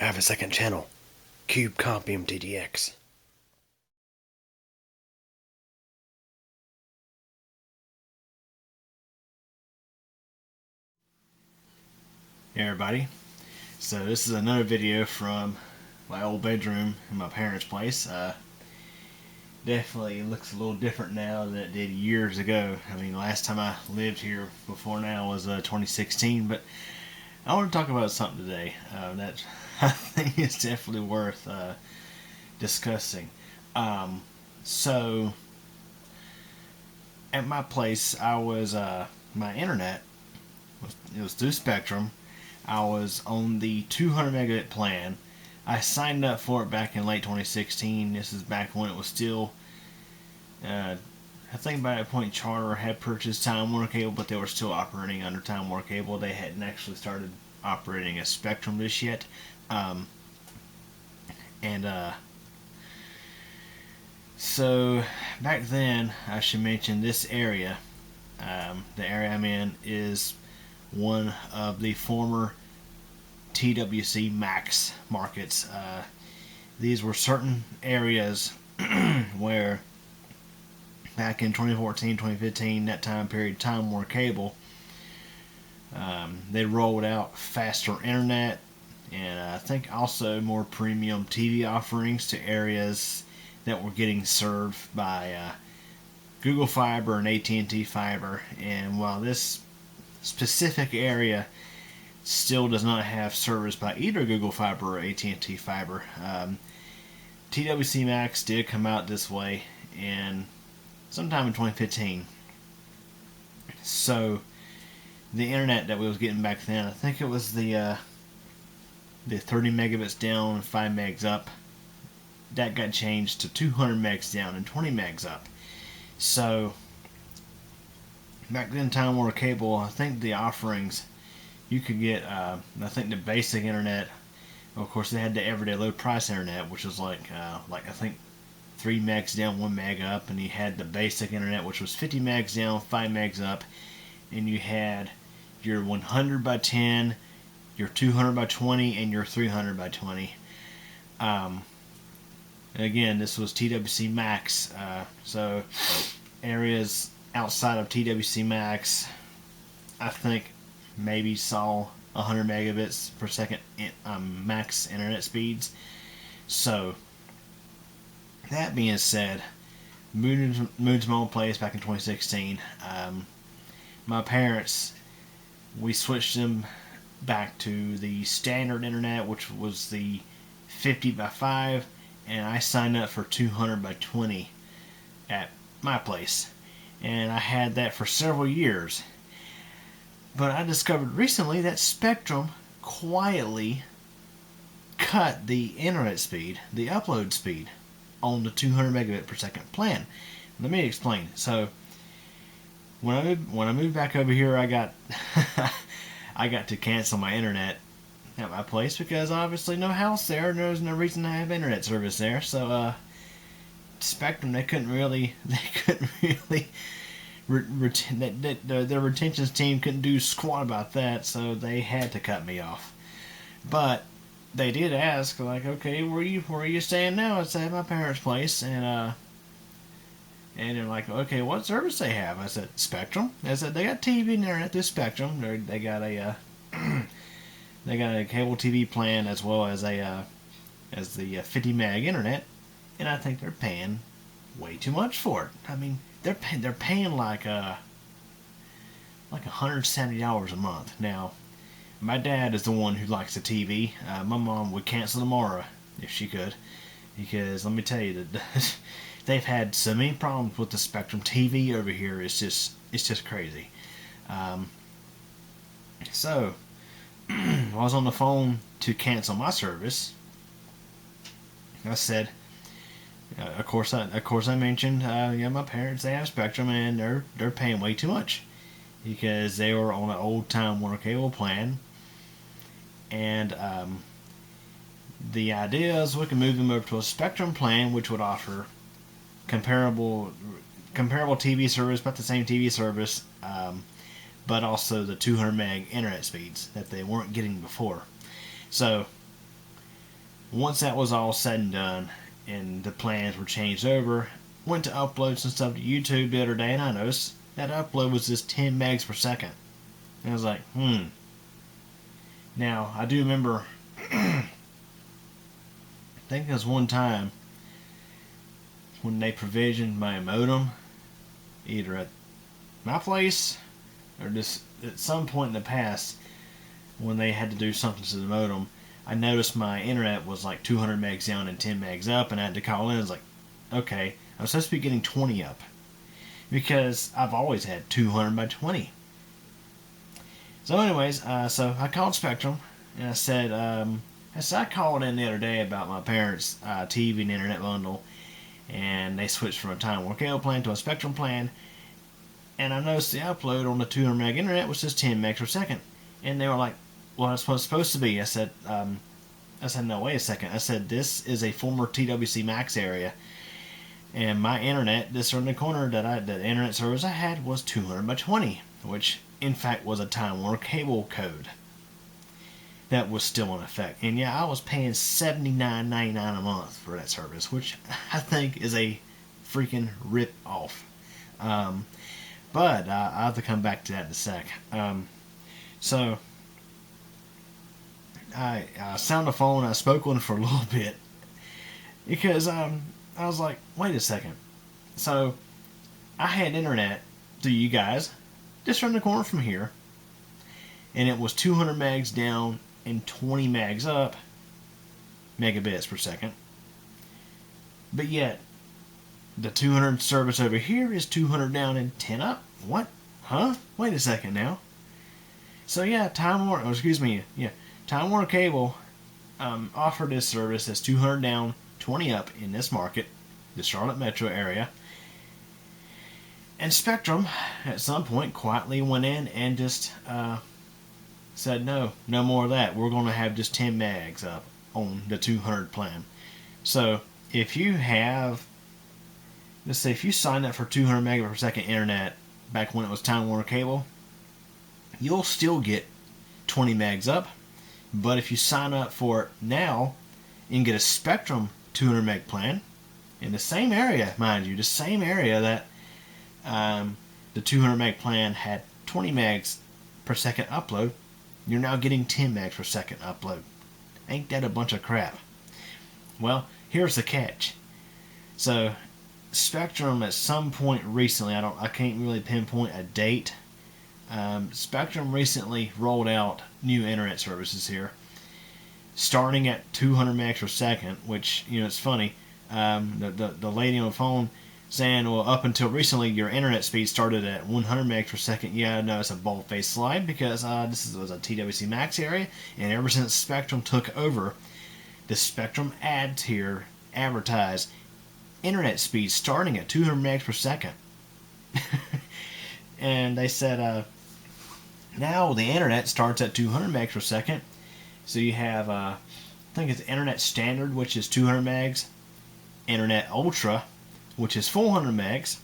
I have a second channel, Cube Compium TDX. Hey everybody, so this is another video from my old bedroom in my parents' place. Definitely looks a little different now than it did years ago. I mean, last time I lived here before now was 2016, but I want to talk about something today that I think is definitely worth discussing. So at my place, I was my internet it was through Spectrum. I was on the 200 megabit plan. I signed up for it back in late 2016. This is back when it was still, I think by that point Charter had purchased Time Warner Cable, but they were still operating under Time Warner Cable. They hadn't actually started operating as Spectrum just yet. So back then, I should mention this area. The area I'm in is one of the former TWC Maxx markets. These were certain areas where back in 2014, 2015, that time period, Time Warner Cable, they rolled out faster internet and I think also more premium TV offerings to areas that were getting served by Google Fiber and AT&T Fiber. And while this specific area still does not have service by either Google Fiber or AT&T Fiber, TWC Maxx did come out this way and sometime in 2015. So the internet that we was getting back then, I think it was the 30 megabits down and 5 megs up, that got changed to 200 megs down and 20 megs up. So back then, Time Warner Cable, I think the offerings, you could get, I think the basic internet, of course they had the everyday low price internet, which was like I think 3 megs down, 1 meg up, and you had the basic internet, which was 50 megs down, 5 megs up, and you had your 100 by 10, your 200 by 20, and your 300 by 20. Again, this was TWC Maxx, so areas outside of TWC Maxx, I think maybe saw 100 megabits per second max internet speeds. So that being said, moved to my own place back in 2016. My parents, we switched them back to the standard internet, which was the 50 by 5, and I signed up for 200 by 20 at my place, and I had that for several years. But I discovered recently that Spectrum quietly cut the internet speed, the upload speed, on the 200 megabit per second plan. Let me explain. So when I moved back over here, I got I got to cancel my internet at my place because obviously no house there, and there was no reason to have internet service there. So Spectrum, they couldn't really their retentions team couldn't do squat about that, so they had to cut me off. But they did ask, like, okay, where are you staying now? I said, at my parents' place, and they're like, okay, what service they have? I said, Spectrum. I said, they got TV and internet through Spectrum. They got a they got a cable TV plan as well as the 50 meg internet, and I think they're paying way too much for it. I mean, they're paying like $170 a month. Now, my dad is the one who likes the TV. My mom would cancel tomorrow if she could, because let me tell you that they've had so many problems with the Spectrum TV over here. It's just crazy. So I was on the phone to cancel my service. I said, of course I mentioned, my parents, they have Spectrum and they're paying way too much because they were on an old Time Warner Cable plan, and the idea is we can move them over to a Spectrum plan, which would offer comparable TV service, about the same TV service, but also the 200 meg internet speeds that they weren't getting before. So once that was all said and done, and the plans were changed over, went to upload some stuff to YouTube the other day, and I noticed that upload was just 10 megs per second. And I was like, Now, I do remember, I think there was one time when they provisioned my modem, either at my place or just at some point in the past when they had to do something to the modem. I noticed my internet was like 200 megs down and 10 megs up, and I had to call in. I was like, okay, I'm supposed to be getting 20 up because I've always had 200 by 20. So anyways, so I called Spectrum, and I said, I called in the other day about my parents' TV and internet bundle, and they switched from a Time Warner Cable plan to a Spectrum plan, and I noticed the upload on the 200 meg internet was just 10 megs per second, and they were like, well, it's supposed to be. I said, no, wait a second. I said, this is a former TWC Maxx area, and my internet, this in the corner the internet service I had was 200 by 20, which in fact was a Time Warner Cable code that was still in effect. And yeah, I was paying $79.99 a month for that service, which I think is a freaking rip off. But I'll have to come back to that in a sec. So I sat on the phone. I spoke on it for a little bit because I was like, wait a second. So I had internet through you guys just around the corner from here, and it was 200 megs down and 20 megs up, megabits per second. But yet the 200 service over here is 200 down and 10 up. What? Huh? Wait a second now. So yeah, Time Warner Cable offered this service as 200 down, 20 up in this market, the Charlotte metro area. And Spectrum, at some point, quietly went in and just said, no more of that. We're going to have just 10 megs up on the 200 plan. So if you have, let's say, if you sign up for 200 megabit per second internet back when it was Time Warner Cable, you'll still get 20 megs up. But if you sign up for it now and get a Spectrum 200 meg plan in the same area, mind you, the same area that the 200 meg plan had 20 megs per second upload, you're now getting 10 megs per second upload. Ain't that a bunch of crap? Well, here's the catch. So Spectrum at some point recently, I can't really pinpoint a date. Spectrum recently rolled out new internet services here, starting at 200 megs per second, which, it's funny. The lady on the phone saying, well, up until recently, your internet speed started at 100 megs per second. Yeah, no, it's a bold-faced lie because this was a TWC Maxx area, and ever since Spectrum took over, the Spectrum ad tier advertised internet speed starting at 200 megs per second. And they said, now the internet starts at 200 megs per second. So you have, I think it's Internet Standard, which is 200 megs, Internet Ultra, which is 400 megs,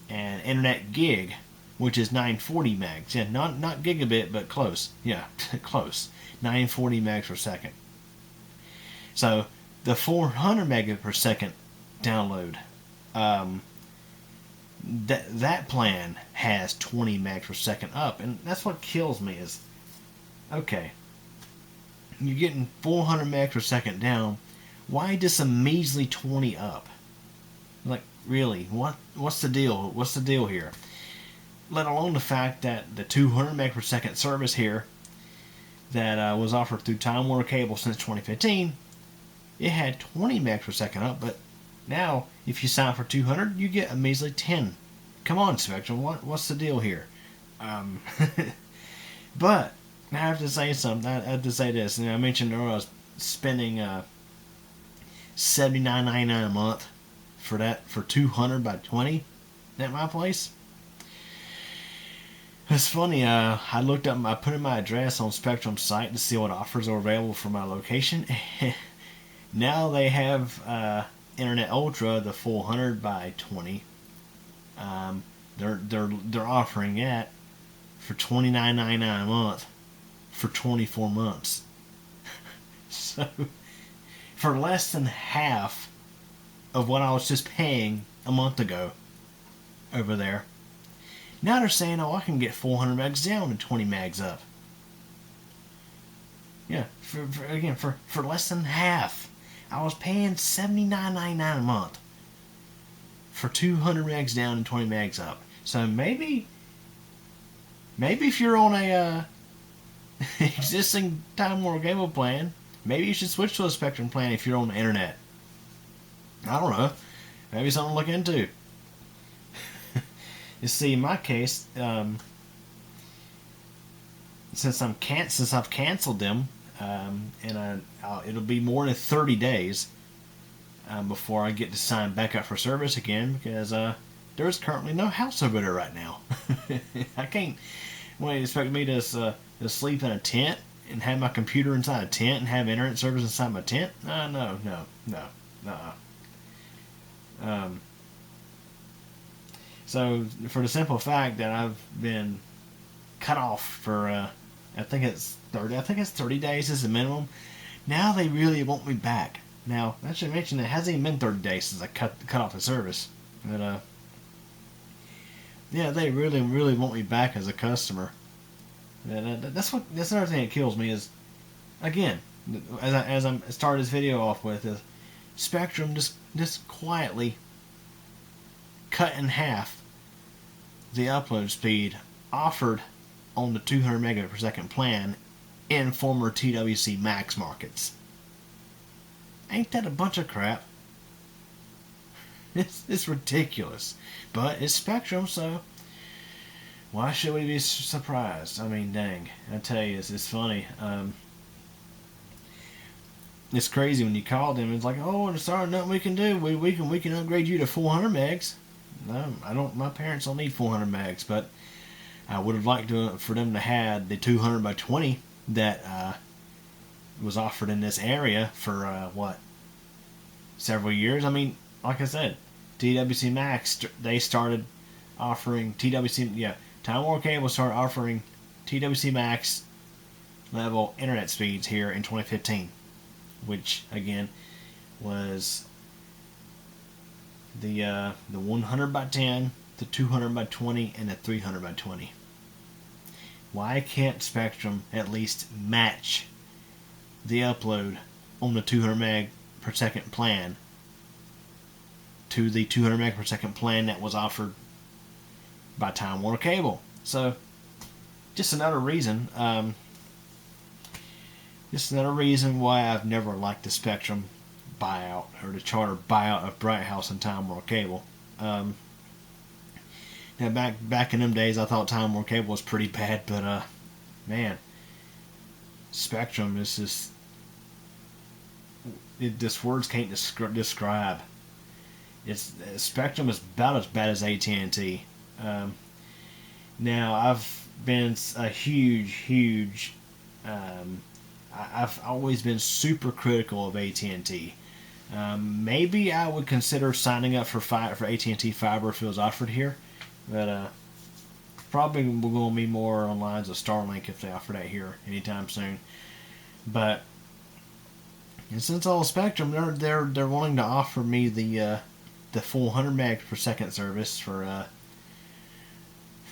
and Internet Gig, which is 940 megs. Yeah, not gigabit, but close. Yeah, close. 940 megs per second. So the 400 megabit per second download, that plan has 20 megs per second up, and that's what kills me is, okay, you're getting 400 megs per second down, why just a measly 20 up? Like, really, what's the deal? What's the deal here? Let alone the fact that the 200 meg per second service here that was offered through Time Warner Cable since 2015, it had 20 megs per second up, but now if you sign up for 200, you get a measly 10. Come on, Spectrum, what's the deal here? But I have to say something. I have to say this. I mentioned earlier I was spending $79.99 a month for 200 by 20 at my place. It's funny. I looked up. I put in my address on Spectrum's site to see what offers are available for my location. Now they have Internet Ultra, the 400 by 20. They're offering it for $29.99 a month for 24 months. So for less than half of what I was just paying a month ago over there. Now they're saying, oh, I can get 400 megs down and 20 megs up. Yeah, for less than half. I was paying $79.99 a month for 200 megs down and 20 megs up. So maybe if you're on a existing Time Warner Cable plan, maybe you should switch to a Spectrum plan if you're on the internet. I don't know. Maybe something to look into. You see, in my case, since I've canceled them, and it'll be more than 30 days before I get to sign back up for service again, because there's currently no house over there right now. I can't. Well, you expect me to sleep in a tent and have my computer inside a tent and have internet service inside my tent? No. So, for the simple fact that I've been cut off for, I think it's 30 days is the minimum. Now they really want me back. Now, I should mention it hasn't even been 30 days since I cut off the service. But, yeah, they really want me back as a customer. And that's another thing that kills me is, again, as I started this video off with, is Spectrum just quietly cut in half the upload speed offered on the 200 megabit per second plan in former TWC Maxx markets. Ain't that a bunch of crap? It's ridiculous. But it's Spectrum, so why should we be surprised? I mean, dang. I tell you, it's funny. It's crazy when you call them. It's like, oh, sorry, nothing we can do. We can upgrade you to 400 megs. No, I don't. My parents don't need 400 megs, but I would have liked for them to have the 200 by 20 that was offered in this area for several years. I mean, like I said, TWC Maxx, they started offering Time Warner Cable started offering TWC Maxx level internet speeds here in 2015, which again was the 100 by 10, the 200 by 20, and the 300 by 20. Why can't Spectrum at least match the upload on the 200 meg per second plan to the 200 meg per second plan that was offered by Time Warner Cable? So, just another reason why I've never liked the Spectrum buyout or the charter buyout of Bright House and Time Warner Cable. Now back in them days, I thought Time Warner Cable was pretty bad, but man, Spectrum is just this words can't describe. Spectrum is about as bad as AT&T. Now I've been a huge. I've always been super critical of AT&T. Maybe I would consider signing up for AT&T Fiber if it was offered here, but probably will go me more on lines of Starlink if they offer that here anytime soon. But and since all Spectrum, they're wanting to offer me the 400 meg per second service for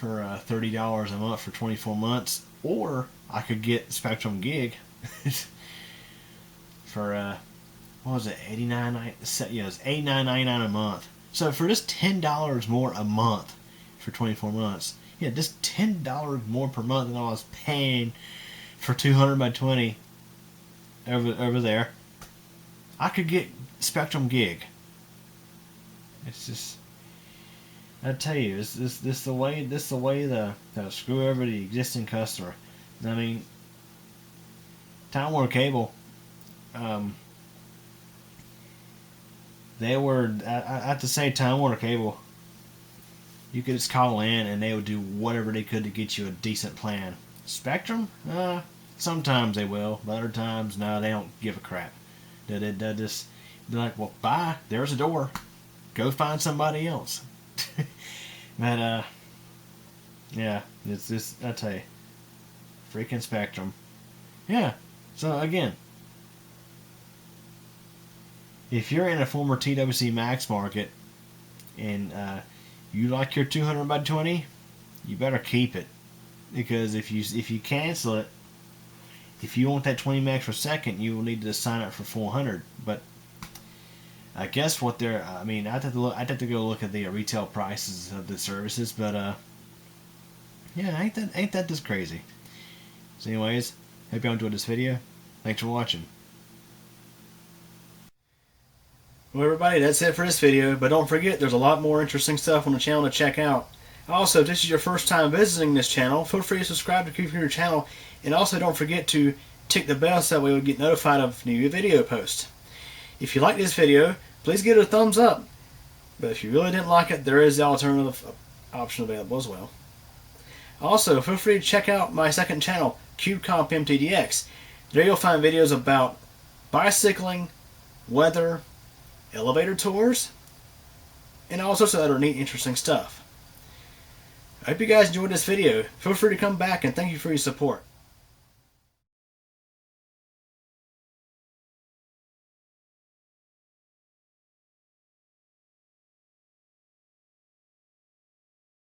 $30 a month for 24 months, or I could get Spectrum Gig for what was it, $89.99? Yeah, it's $89.99 a month. So for just $10 more a month for 24 months, yeah, just $10 more per month than I was paying for 200 by 20 over there, I could get Spectrum Gig. It's just, I tell you, this the way the screw over the existing customer. I mean, Time Warner Cable, they were, I have to say, Time Warner Cable, you could just call in and they would do whatever they could to get you a decent plan. Spectrum, sometimes they will, but other times, no, they don't give a crap. They just be like, well, bye, there's a door, go find somebody else. But yeah, it's just, I tell you, freaking Spectrum. Yeah, so again, if you're in a former TWC Maxx market and you like your 200 by 20, you better keep it, because if you cancel it, if you want that 20 megs per second, you will need to sign up for 400. But I guess what they're, I mean, I'd have to go look at the retail prices of the services, but yeah, ain't that just crazy? So, anyways, hope y'all enjoyed this video. Thanks for watching. Well, everybody, that's it for this video. But don't forget, there's a lot more interesting stuff on the channel to check out. Also, if this is your first time visiting this channel, feel free to subscribe to keep your channel, and also don't forget to tick the bell so that way you'll get notified of new video posts. If you like this video, please give it a thumbs up. But if you really didn't like it, there is the alternative option available as well. Also, feel free to check out my second channel, Comp MTDX. There you'll find videos about bicycling, weather, elevator tours, and all sorts of other neat, interesting stuff. I hope you guys enjoyed this video. Feel free to come back, and thank you for your support.